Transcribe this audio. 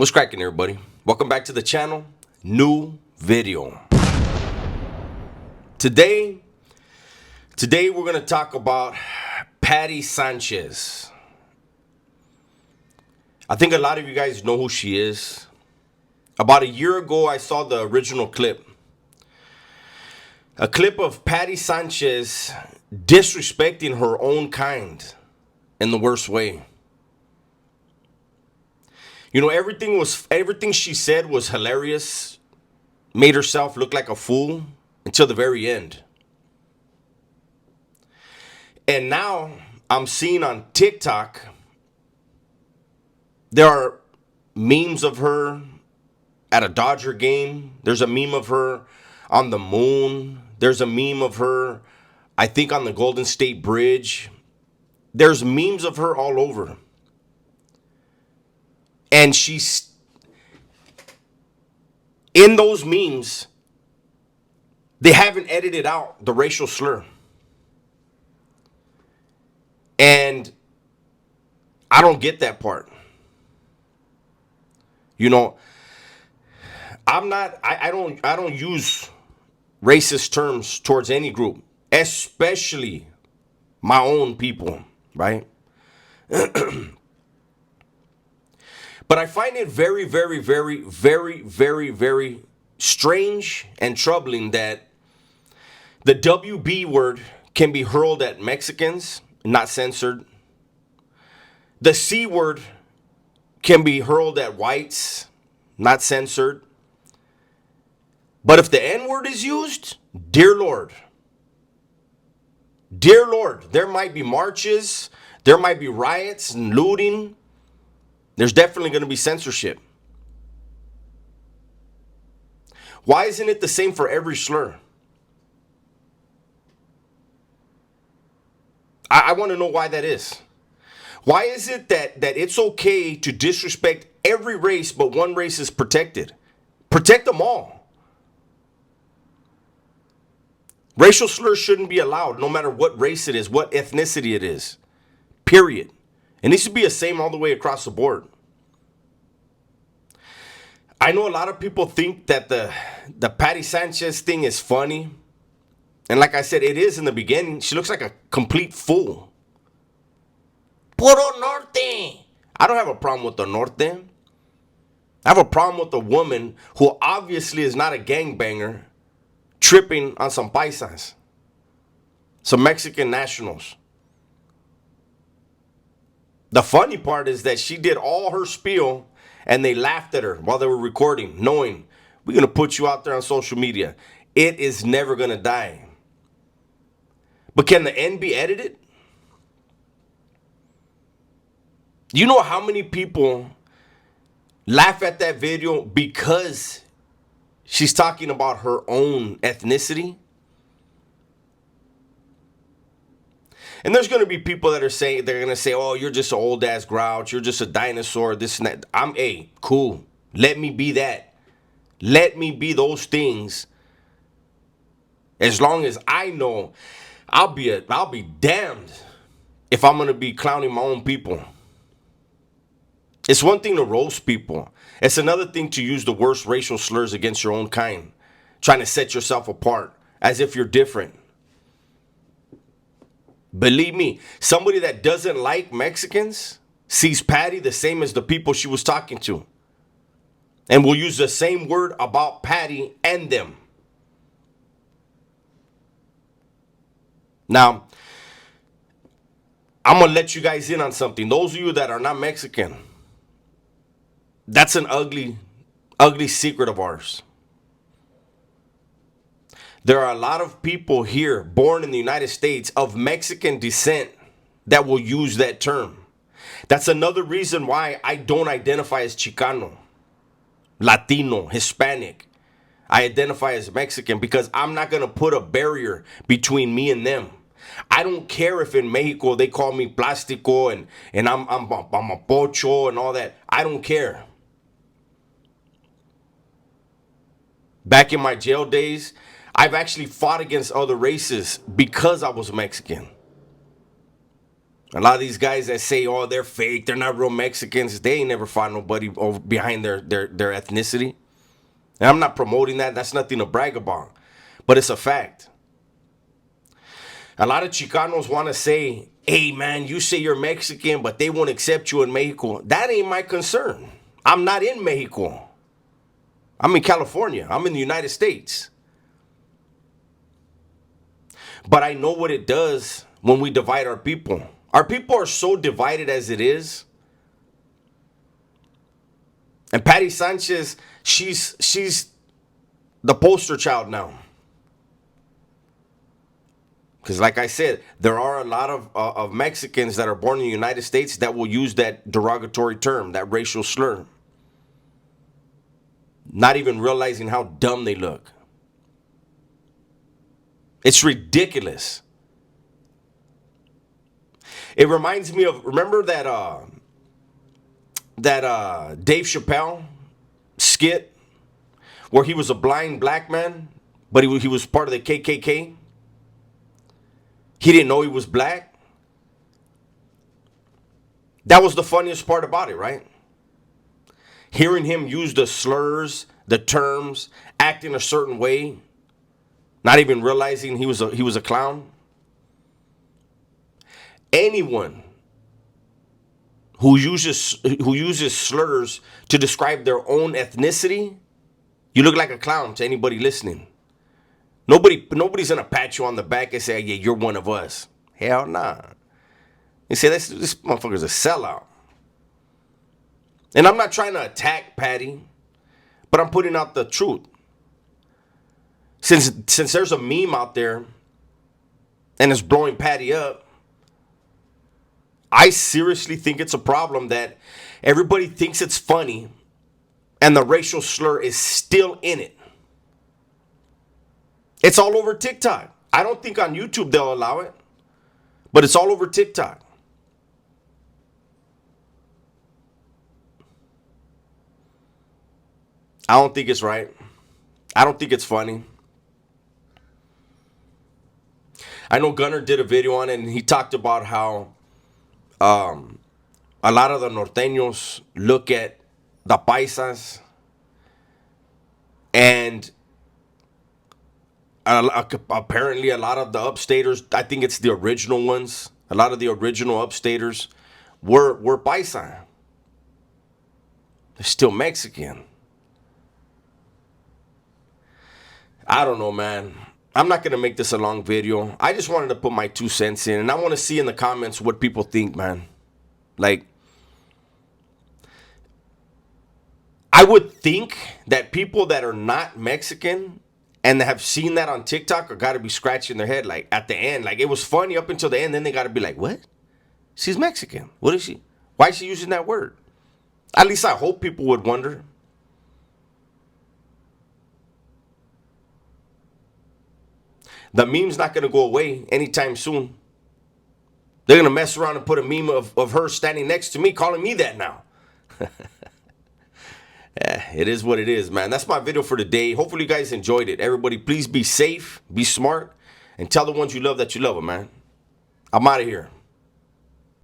What's cracking, everybody? Welcome back to the channel. New video. Today we're going to talk about Patty Sanchez. I think a lot of you guys know who she is. About a year ago, I saw the original clip. A clip of Patty Sanchez disrespecting her own kind in the worst way. You know, everything she said was hilarious, made herself look like a fool until the very end. And now I'm seeing on TikTok, there are memes of her at a Dodger game. There's a meme of her on the moon. There's a meme of her, I think, on the Golden State Bridge. There's memes of her all over. And she's in those memes, they haven't edited out the racial slur. And I don't get that part. You know, I don't use racist terms towards any group, especially my own people, right? But I find it very, very, very, very, very, very strange and troubling that the WB word can be hurled at Mexicans, not censored. The C word can be hurled at whites, not censored. But if the N word is used, dear Lord, there might be marches, there might be riots and looting. There's definitely going to be censorship. Why isn't it the same for every slur? I want to know why that is. Why is it that it's okay to disrespect every race, but one race is protected? Protect them all. Racial slurs shouldn't be allowed, no matter what race it is, what ethnicity it is. Period. It needs to be the same all the way across the board. I know a lot of people think that the Patty Sanchez thing is funny. And like I said, it is in the beginning. She looks like a complete fool. Puro norte. I don't have a problem with the norte. I have a problem with a woman who obviously is not a gangbanger tripping on some paisas, some Mexican nationals. The funny part is that she did all her spiel and they laughed at her while they were recording, knowing we're going to put you out there on social media. It is never going to die. But can the N be edited? You know how many people laugh at that video because she's talking about her own ethnicity? And there's going to be people that are saying, they're going to say, oh, you're just an old ass grouch. You're just a dinosaur, this and that. I'm cool. Let me be that. Let me be those things. As long as I know, I'll be damned if I'm going to be clowning my own people. It's one thing to roast people. It's another thing to use the worst racial slurs against your own kind, trying to set yourself apart as if you're different. Believe me, somebody that doesn't like Mexicans sees Patty the same as the people she was talking to, and will use the same word about Patty and them. Now, I'm going to let you guys in on something. Those of you that are not Mexican, that's an ugly, ugly secret of ours. There are a lot of people here born in the United States of Mexican descent that will use that term. That's another reason why I don't identify as Chicano, Latino, Hispanic. I identify as Mexican because I'm not going to put a barrier between me and them. I don't care if in Mexico they call me Plástico and I'm a pocho and all that. I don't care. Back in my jail days, I've actually fought against other races because I was Mexican. A lot of these guys that say, oh, they're fake, they're not real Mexicans, they ain't never fought nobody behind their ethnicity. And I'm not promoting that. That's nothing to brag about. But it's a fact. A lot of Chicanos want to say, hey, man, you say you're Mexican, but they won't accept you in Mexico. That ain't my concern. I'm not in Mexico. I'm in California. I'm in the United States. But I know what it does when we divide our people. Our people are so divided as it is. And Patty Sanchez, she's the poster child now. Because like I said, there are a lot of Mexicans that are born in the United States that will use that derogatory term, that racial slur. Not even realizing how dumb they look. It's ridiculous. It reminds me of, remember that Dave Chappelle skit where he was a blind black man, but he was part of the KKK? He didn't know he was black. That was the funniest part about it, right? Hearing him use the slurs, the terms, acting a certain way, not even realizing he was a clown. Anyone who uses slurs to describe their own ethnicity, you look like a clown to anybody listening. Nobody's gonna pat you on the back and say, yeah, you're one of us. Hell nah. They say this motherfucker's a sellout. And I'm not trying to attack Patty, but I'm putting out the truth. Since there's a meme out there and it's blowing Patty up, I seriously think it's a problem that everybody thinks it's funny and the racial slur is still in it. It's all over TikTok. I don't think on YouTube they'll allow it, but it's all over TikTok. I don't think it's right. I don't think it's funny. I know Gunner did a video on it and he talked about how a lot of the norteños look at the paisas and apparently a lot of the upstaters, I think it's the original ones, a lot of the original upstaters were paisa. They're still Mexican. I don't know, man. I'm not going to make this a long video. I just wanted to put my 2 cents in, and I want to see in the comments what people think, man. Like, I would think that people that are not Mexican and have seen that on TikTok are got to be scratching their head, like, at the end. Like, it was funny up until the end, then they got to be like, what? She's Mexican. What is she? Why is she using that word? At least I hope people would wonder. The meme's not going to go away anytime soon. They're going to mess around and put a meme of her standing next to me, calling me that now. Yeah, it is what it is, man. That's my video for today. Hopefully you guys enjoyed it. Everybody, please be safe, be smart, and tell the ones you love that you love them, man. I'm out of here.